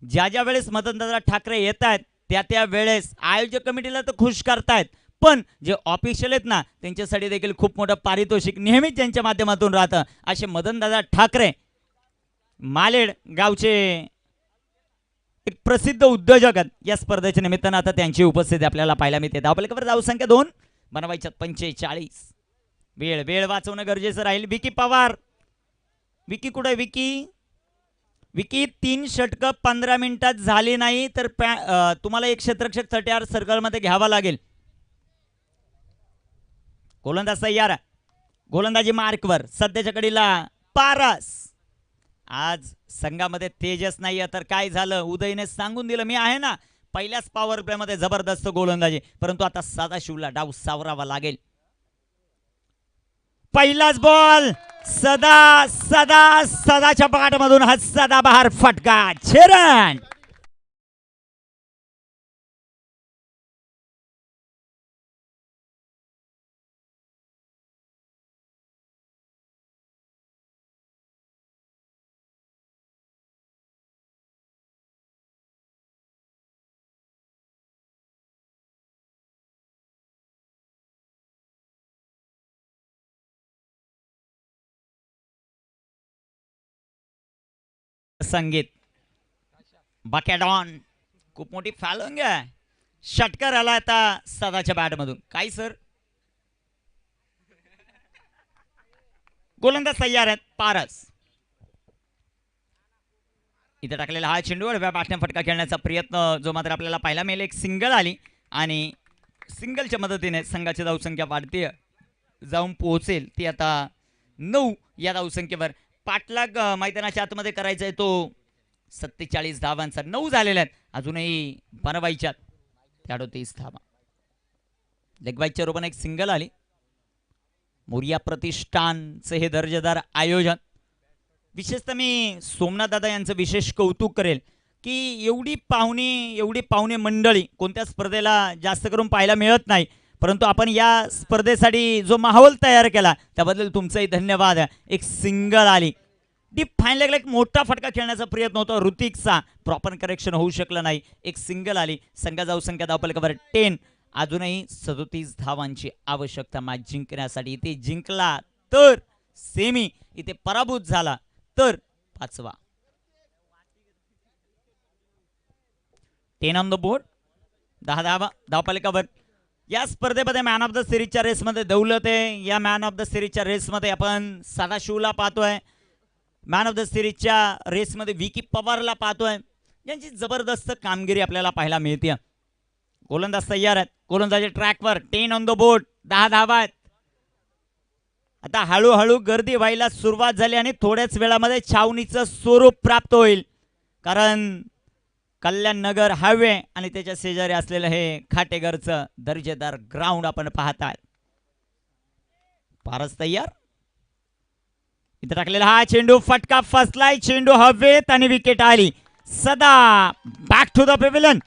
ज्या ज्या वेळेस मदनदादा ठाकरे येत आहेत त्या त्या वेळेस आयोजक कमिटीला तर खुश करतायत, पण जे ऑफिशियल आहेत ना त्यांच्यासाठी देखील खूप मोठं पारितोषिक नेहमीच ज्यांच्या माध्यमातून राहतं असे मदनदादा ठाकरे मालेड गावचे एक प्रसिद्ध उद्योजक आहेत. या स्पर्धेच्या निमित्तानं आता त्यांची उपस्थिती आपल्याला पाहायला मिळते. धावपलकावर धाव संख्या 2, बनवायच्यात 45. वेळ वेळ वाचवणं गरजेचं राहील. विकी पवार, विकी कुठे? विकी 3 षटकं 15 मिनिटात झाली नाही तर तुम्हाला एक क्षेत्ररक्षक 30 सर्कलमध्ये घ्यावा लागेल. गोलंदाज तयार, गोलंदाजी मार्कवर. सध्याच्या कडीला पारस. आज संघामध्ये तेजस नाही तर काय झालं, उदयने सांगून दिलं मी आहे ना. पहिल्याच पॉवर प्ले मध्ये जबरदस्त गोलंदाजी, परंतु आता सदाशिवला डाव सावरावा लागेल. पहिलाच बॉल सदाच्या पाठमधून हा सदाबहार फटका. छेरन संगीत बकॅडॉन खूप मोठी फॉलोइंग आहे. षटकर आला आता सदाच्या बॅटमधून. काय सर, गोलंदाज तयार आहेत. पारस इथे टाकलेला हा चेंडू बॅटने फटका खेळण्याचा प्रयत्न जो मात्र आपल्याला पाहायला मिळेल. एक सिंगल आली आणि सिंगलच्या मदतीने संघाची धावसंख्या वाढते, जाऊन पोहोचेल ती आता 9 या धावसंख्येवर. पाटलाग मैदानाच्या आतमध्ये करायचा आहे तो 47 धावांचा. 9 झालेल्या आहेत, अजूनही बनवायच्यात 38 धावा. लेगबाईच्या रूपाने एक सिंगल आली. मोरिया प्रतिष्ठानचे हे दर्जेदार आयोजन. विशेषतः मी सोमनाथ दादा यांचं विशेष कौतुक करेल की एवढी पाहुणे मंडळी कोणत्या स्पर्धेला जास्त करून पाहायला मिळत नाही, परंतु आपण या स्पर्धेसाठी जो माहोल तयार केला त्याबद्दल तुमचंही धन्यवाद. एक सिंगल आली. डीप फाईन एक मोठा फटका खेळण्याचा प्रयत्न होता ऋतिकचा, प्रॉपर करेक्शन होऊ शकलं नाही. एक सिंगल आली. संघा जाऊ संख्या धावपलकावर 10. अजूनही 37 धावांची आवश्यकता मॅच जिंकण्यासाठी. इथे जिंकला तर सेमी, इथे पराभूत झाला तर 5वा. 10 ऑन द बोर्ड, 10 धावा धावपलकावर. या स्पर्धेमध्ये मॅन ऑफ द सिरीजच्या रेसमध्ये दौलत आहे. या मॅन ऑफ द सिरीजच्या रेसमध्ये आपण सदाशिवला पाहतोय. मॅन ऑफ द सिरीजच्या रेसमध्ये विकी पवारला पाहतोय. यांची जबरदस्त कामगिरी आपल्याला पाहायला मिळते. गोलंदाज तयार आहेत. गोलंदाजी ट्रॅकवर. 10 ऑन द बोर्ड, 10 धावा आहेत. आता हळूहळू गर्दी व्हायला सुरुवात झाली आणि थोड्याच वेळामध्ये छावणीचं स्वरूप प्राप्त होईल, कारण कल्याण नगर हायवे आणि त्याच्या शेजारी असलेलं हे खाटेघरचं दर्जेदार ग्राउंड आपण पाहताय. पारस तयार. इथे टाकलेला हा चेंडू फटका फसलाय. चेंडू हवेत आणि विकेट आली. सदा बॅक टू द पेव्हिलियन.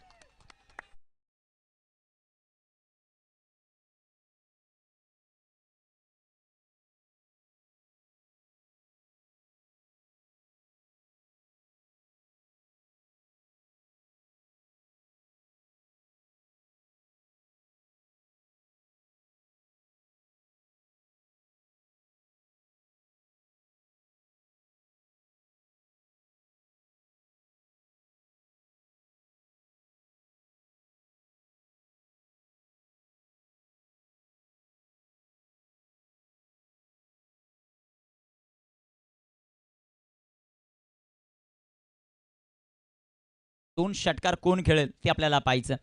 दोन षटकार कोण खेळेल ते आपल्याला पाहायचं.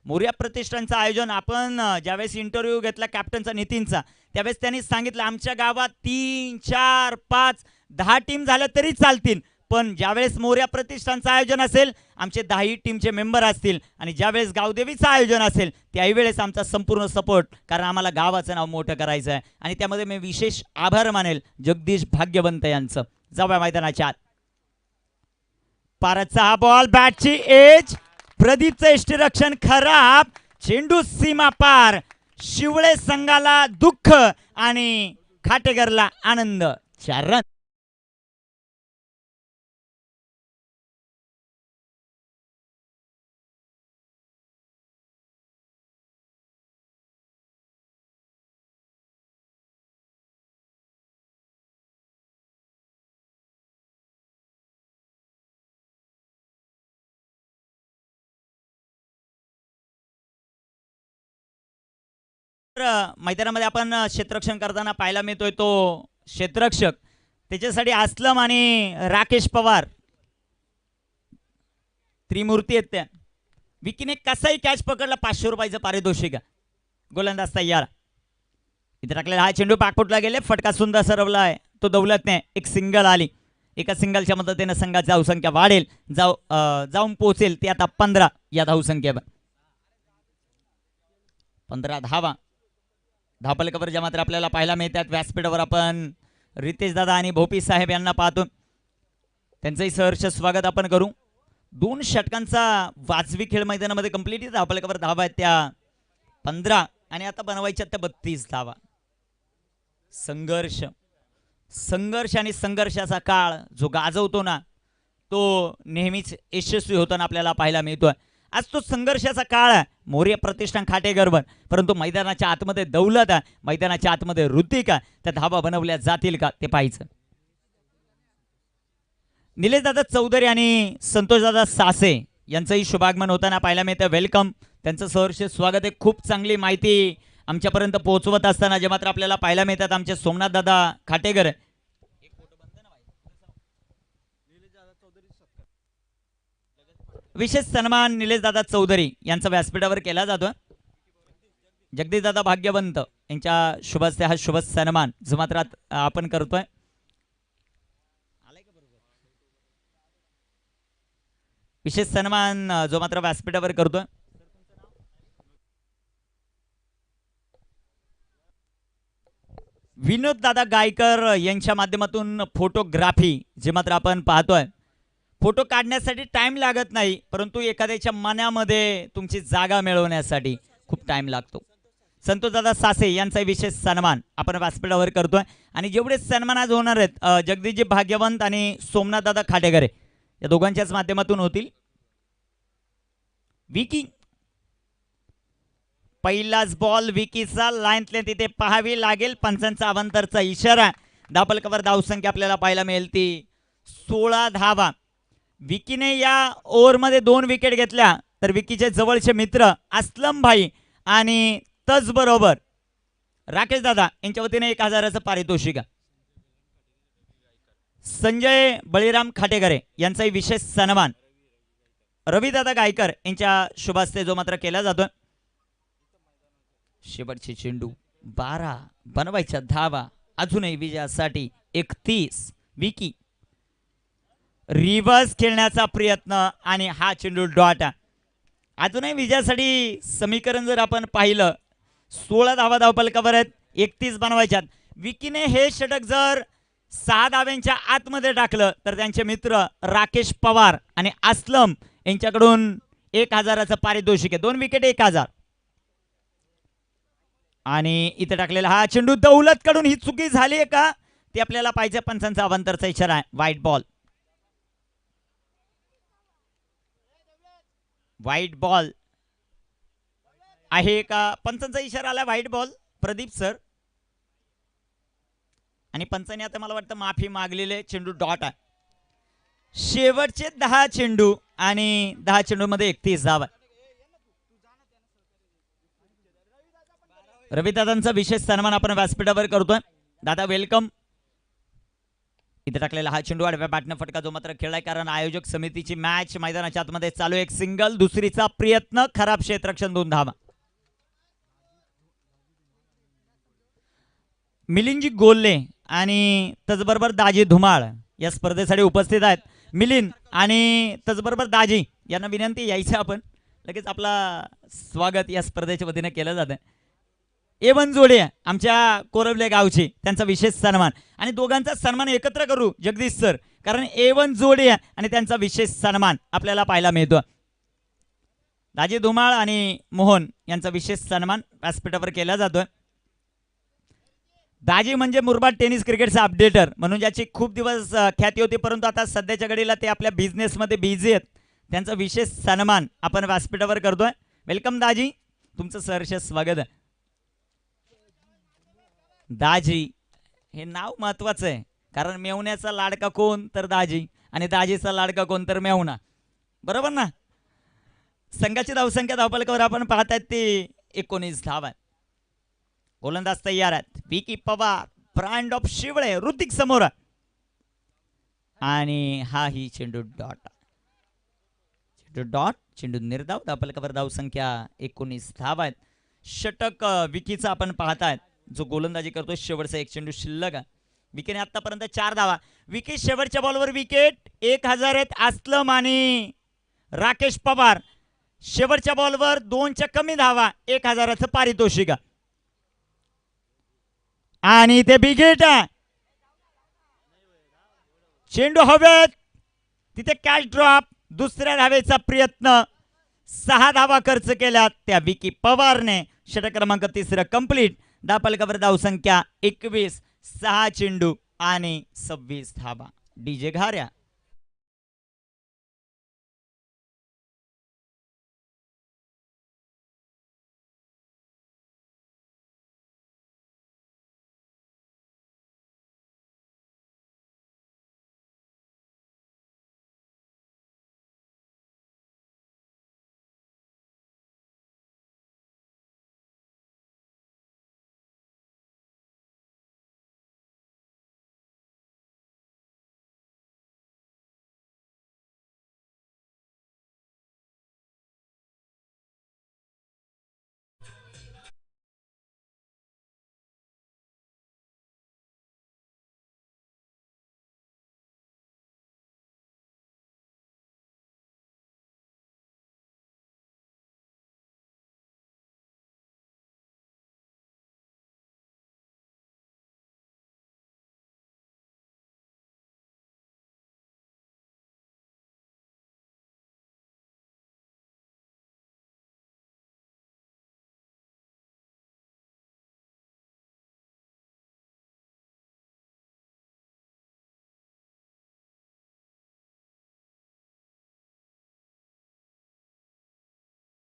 मोरिया प्रतिष्ठानचं आयोजन आपण ज्यावेळेस इंटरव्ह्यू घेतला कॅप्टनचा नितीनचा, त्यावेळेस त्यांनी सांगितलं आमच्या गावात 3, 4, 5, 10 टीम झाल्या तरी चालतील, पण ज्यावेळेस मोरिया प्रतिष्ठानचं आयोजन असेल आमचे 10 टीमचे मेंबर असतील आणि ज्यावेळेस गावदेवीचं आयोजन असेल त्यावेळेस आमचा संपूर्ण सपोर्ट, कारण आम्हाला गावाचं नाव मोठं करायचं आहे. आणि त्यामध्ये मी विशेष आभार मानेल जगदीश भाग्यवंत यांचं. जाऊया मैदानाच्या आत. पारचा हा बॉल बॅटची एज, प्रदीपचं यष्टीरक्षण खराब, चेंडू सीमा पार, शिवळे संघाला दुःख आणि खाटेकरला आनंद. 4 रन. मैदानामध्ये आपण क्षेत्ररक्षण करताना पाहायला मिळतोय तो क्षेत्ररक्षक, त्याच्यासाठी असलम आणि राकेश पवार त्रिमूर्ती आहेत त्या. विकीने कसाही कॅच पकडला 500 रुपयाचं पारितोषिक. गोलंदाज तयार. इथे टाकलेला हा चेंडू पाकपुटला गेले, फटका सुंदर सरवला आहे तो दौलतने. एक सिंगल आली, एका सिंगलच्या मदतीने संघाची धावसंख्या वाढेल, जाऊन पोहोचेल ती आता 15 या धावसंख्येवर. 15 धावा. धावफलकावर मात्र आपल्याला पाहायला मिळतात. व्यासपीठावर आपण रितेश दादा आणि भोपी साहेब यांना पाहतो, त्यांचंही सहर्ष स्वागत आपण करू. 2 षटकांचा वाजवी खेळ मैदानामध्ये कंप्लीट. धावफलकावर धावा आहेत त्या 15 आणि आता बनवायच्या त्या 32 धावा. संघर्ष संघर्ष आणि संघर्षाचा काळ जो गाजवतो ना, तो नेहमीच यशस्वी होताना आपल्याला पाहायला मिळतोय. आज तो संघर्षाचा काळ आहे मोर्य प्रतिष्ठान खाटेकरवर, परंतु मैदानाच्या आतमध्ये दौलत आहे, मैदानाच्या आतमध्ये ऋतिका, त्या धावा बनवल्या जातील का ते पाहायचं. निलेश दादा चौधरी आणि संतोष दादा सासे यांचंही शुभागमन होताना पाहायला मिळतं. वेलकम, त्यांचं सहर्ष स्वागत आहे. खूप चांगली माहिती आमच्यापर्यंत पोहोचवत असताना जे मात्र आपल्याला पाहायला मिळतात आमचे सोमनाथ दादा खाटेकर. विशेष सन्मान निलेश दादा चौधरी यांचा व्यासपीठावर केला जातो. जगदीश दादा भाग्यवंत यांच्या शुभ हस्ते हा शुभ सन्मान जो मात्र आपण करतोय. विशेष सन्मान जो मात्र व्यासपीठावर करतोय. विनोद दादा गायकर यांच्या माध्यमातून फोटोग्राफी जे मात्र आपण पाहतोय. फोटो काढण्यासाठी टाइम लागत नाही, परंतु एखाद्याच्या मनामध्ये तुमची जागा मिळवण्यासाठी खूप टाइम लागतो. संतोष दादा सासे यांचा विशेष सन्मान आपण व्यासपीठावर करतोय. आणि जेवढे सन्मान आज होणार आहेत जगदीशजी भाग्यवंत आणि सोमनाथ दादा खाटेकर या दोघांच्याच माध्यमातून होतील. विकी पहिलाच बॉल विकीचा लाईनतले तिथे पाहावी लागेल. पंचांचा अवंतरचा इशारा. धावफलकावर धावसंख्या आपल्याला पाहायला मिळेल ती 16 धावा. विकीने या ओव्हरमध्ये 2 विकेट घेतल्या, तर विकीचे जवळचे मित्र असलम भाई आणि तचबरोबर राकेश दादा यांच्या वतीने 1000चं पारितोषिक. संजय बळीराम खाटेकरे यांचाही विशेष सन्मान रविदादा गायकर यांच्या शुभ हस्ते जो मात्र केला जातो. शेवटचे चेंडू 12 बनवायच्या धावा अजूनही विजयासाठी 31. विकी रिव्हर्स खेळण्याचा प्रयत्न आणि हा चेंडू डॉट. अजूनही विजयासाठी समीकरण जर आपण पाहिलं 16 धावा धावफलकावर आहेत, 31 बनवायच्यात. विकीने हे षटक जर 6 धाव्यांच्या आतमध्ये टाकलं तर त्यांचे मित्र राकेश पवार आणि असलम यांच्याकडून 1000चं पारितोषिक आहे. 2 विकेट 1000. आणि इथे टाकलेला हा चेंडू दौलत कडून ही चुकी झाली आहे का ते आपल्याला पाहिजे. पंचांचा अवांतरचा इशारा आहे. White ball. व्हाईट बॉल आहे का? पंचांचा इशारा आला व्हाईट बॉल प्रदीप सर. आणि पंचांनी आता मला वाटतं माफी मागलेले. चेंडू डॉट आहे. शेवटचे 10 चेंडू आणि 10 चेंडू मध्ये 31 धावा. रवी दादांचा विशेष सन्मान आपण व्यासपीठावर करतोय. दादा वेलकम. इथे टाकलेला हा चेंडू आडव्या बॅटनं फटका जो मात्र खेळलाय, कारण आयोजक समितीची मॅच मैदानाच्या आतमध्ये चालू. एक सिंगल, दुसरीचा प्रयत्न खराब, क्षेत्ररक्षण 2 धावा. मिलिंदजी गोल्ले आणि त्याचबरोबर दाजी धुमाळ या स्पर्धेसाठी उपस्थित आहेत. मिलिंद आणि त्याचबरोबर दाजी यांना विनंती यायचं, आपण लगेच आपला स्वागत या स्पर्धेच्या वतीने केलं जातं. A1 जोडी आहे आमच्या कोरबले गावची, त्यांचा विशेष सन्मान आणि दोघांचा सन्मान एकत्र करू जगदीश सर, कारण A1 जोडी आहे आणि त्यांचा विशेष सन्मान आपल्याला पाहायला मिळतो. दाजी धुमाळ आणि मोहन यांचा विशेष सन्मान व्यासपीठावर केला जातोय. दाजी म्हणजे मुरबाड टेनिस क्रिकेटचा अपडेटर म्हणून ज्याची खूप दिवस ख्याती होती, परंतु आता सध्याच्या घडीला ते आपल्या बिझनेसमध्ये बिझी आहेत. त्यांचा विशेष सन्मान आपण व्यासपीठावर करतोय. वेलकम दाजी, तुमचं सहर्ष स्वागत आहे. दाजी हे नाव महत्वाचं आहे, कारण मेवण्याचा लाडका कोण तर दाजी आणि दाजीचा लाडका कोण तर मेवणा, बरोबर ना. संघाची धावसंख्या धावफलकावर आपण पाहतायत ती 19 धावा आहेत. गोलंदाज तयार आहेत. विकी पवार, ब्रँड ऑफ शिवळे, ऋतिक समोर आणि हा ही चेंडू डॉट, चेंडू निर्धाव. धावफलकावर धावसंख्या 19 धावा आहेत. षटक विकीचा आपण पाहतायत, जो गोलंदाजी करतो. शेवटचा एक चेंडू शिल्लक आहे. विकीने आतापर्यंत 4 धावा. विकी शेवटच्या बॉलवर विकेट. 1000 आहेत. अस्लम आणि राकेश पवार शेवटच्या बॉलवर 2च्या कमी धावा, 1000चं पारितोषिक आणि ते बिगेट आहे. चेंडू हवेत, तिथे कॅच ड्रॉप. दुसऱ्या धावेचा प्रयत्न. 6 धावा खर्च केल्यात त्या विकी पवारने. षटक क्रमांक 3 कंप्लीट. धावफलकावर धावसंख्या 21, 6 चेंडू आणि 26 धावा. डीजे घाऱ्या.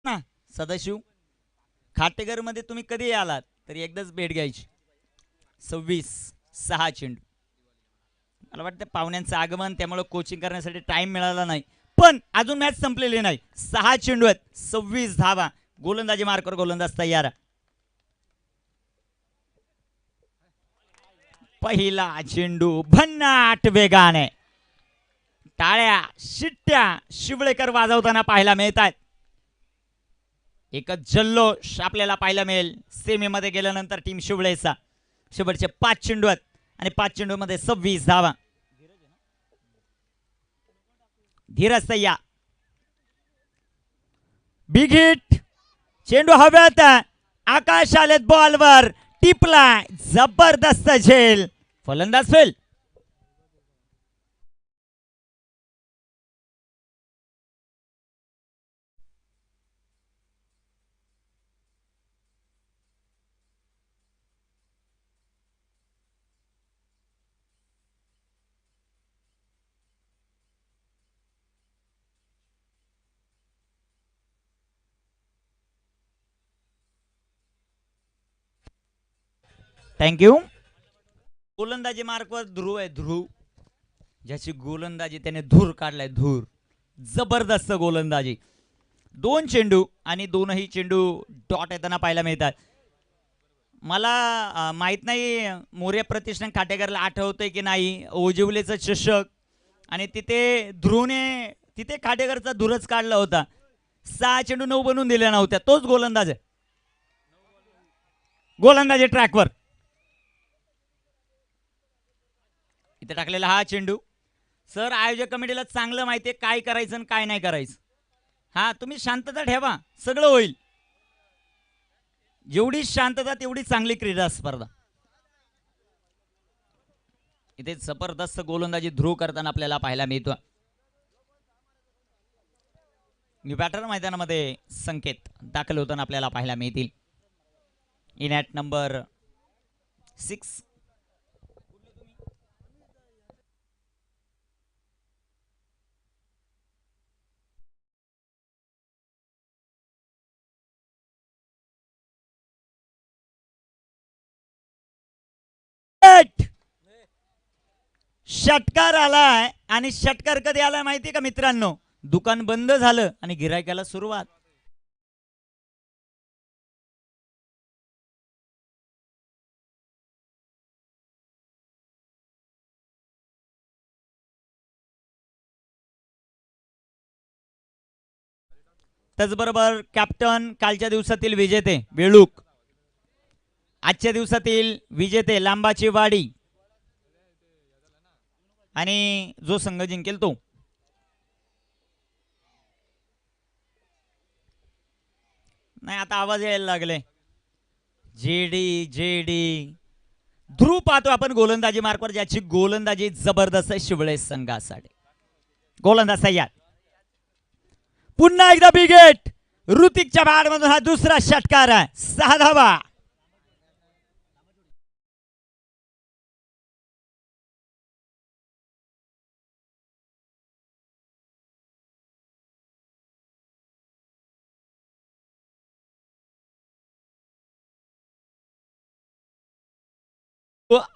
ना सदाशिव, खाटेकर मध्ये तुम्ही कधी आलात तरी एकदाच भेट घ्यायची. 26, 6 चेंडू. मला वाटतं पाहुण्यांचं आगमन, त्यामुळे कोचिंग करण्यासाठी टाइम मिळाला नाही, पण अजून मॅच संपलेली नाही. 6 चेंडू आहेत, 26 धावा. गोलंदाजी मार्कर, गोलंदाज तयार. पहिला चेंडू भन्नाट वेगाने. टाळ्या शिट्ट्या शिवळेकर वाजवताना पाहायला मिळत आहेत. एकच जल्लोष आपल्याला पाहायला मिळेल सेमीमध्ये गेल्यानंतर टीम शिवळेचा. शेवटचे 5 चेंडू आहेत आणि 5 चेंडूमध्ये 26 धावा. धीरज तय्या. Big hit. चेंडू हव्यात. आकाश आलेत बॉलवर. टिपला. जबरदस्त झेल. फलंदाज फेल. थँक्यू. गोलंदाजी मार्कवर ध्रुव आहे. ध्रुव, ज्याची गोलंदाजी त्याने धूर काढलाय. धूर. जबरदस्त गोलंदाजी. 2 चेंडू आणि दोनही चेंडू डॉट येताना पाहायला मिळतात. मला माहित नाही मोर्या प्रतिष्ठान खाटेकरला आठवतंय की नाही, ओजिवलेचं चषक आणि तिथे ध्रुवने तिथे खाटेकरचा धूरच काढला होता. 6 चेंडू 9 बनवून दिल्या नव्हत्या. तोच गोलंदाज आहे. गोलंदाजी ट्रॅकवर. इथे टाकलेला हा चेंडू. सर, आयोजक कमिटीला चांगलं माहिती आहे काय करायचं आणि काय नाही करायचं. हा, तुम्ही शांतता ठेवा, सगळं होईल. जेवढी शांतता तेवढी चांगली क्रीडा स्पर्धा. इथे जबरदस्त गोलंदाजी ध्रुव करताना आपल्याला पाहायला मिळतो. न्यू बॅटर मैदानामध्ये संकेत दाखल होताना आपल्याला पाहायला मिळतील. In at number 6. षटकार आलाय आणि षटकार कधी आलाय माहिती का मित्रांनो? दुकान बंद झालं आणि गिरायकाला सुरुवात. त्याचबरोबर कॅप्टन कालच्या दिवसातील विजेते बेळूक, आजच्या दिवसातील विजेते लांबाची वाडी आणि जो संघ जिंकेल तो. नाही आता आवाज यायला लागले. जेडी जेडी ध्रुव पाहतो आपण गोलंदाजी मार्कवर, ज्याची गोलंदाजी जबरदस्त आहे शिवळे संघासाठी. गोलंदाज तयार. पुन्हा एकदा बिगेट. ऋतिकच्या बॅट मधून हा दुसरा षटकार आहे. 6 धावा.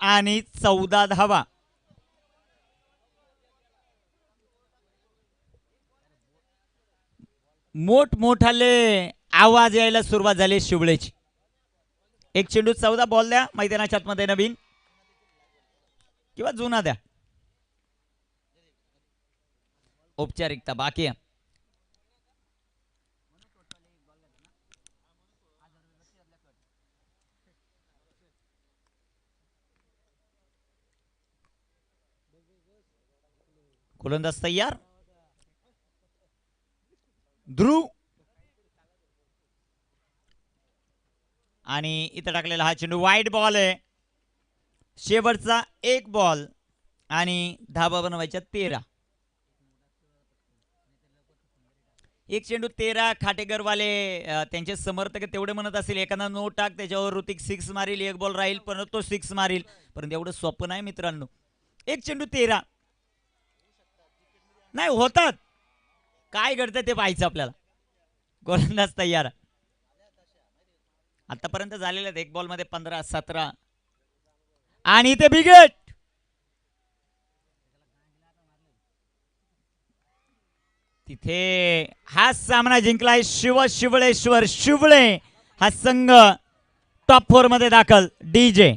आणि 14 धावा. मोठमोठाले आवाज यायला सुरुवात झाली शिवळेची. एक चेंडू 14 बॉल द्या मैदानाच्या आतमध्ये, नवीन किंवा जुना द्या. औपचारिकता बाकी आहे. गोलंदाज तयार. ध्रुव आणि इथं टाकलेला हा चेंडू वाईड बॉल आहे. शेवटचा एक बॉल आणि धाबा बनवायच्या 13. एक चेंडू 13. खाटेकरवाले त्यांचे समर्थक तेवढे म्हणत असेल एखादा नो टाक, त्याच्यावर ऋतिक 6 मारील, एक बॉल राहील पण तो 6 मारील. परंतु एवढं सोपं नाही मित्रांनो. एक चेंडू 13 नाही होतात. काय घडतं ते पाहायचं आपल्याला. गोलंदाज तयार. आतापर्यंत झालेले आहेत एक बॉल मध्ये 15 17 आणि ते बिगेट. तिथे हा सामना जिंकलाय शिवळेश्वर शिवळे. हा संघ टॉप 4 मध्ये दाखल. डीजे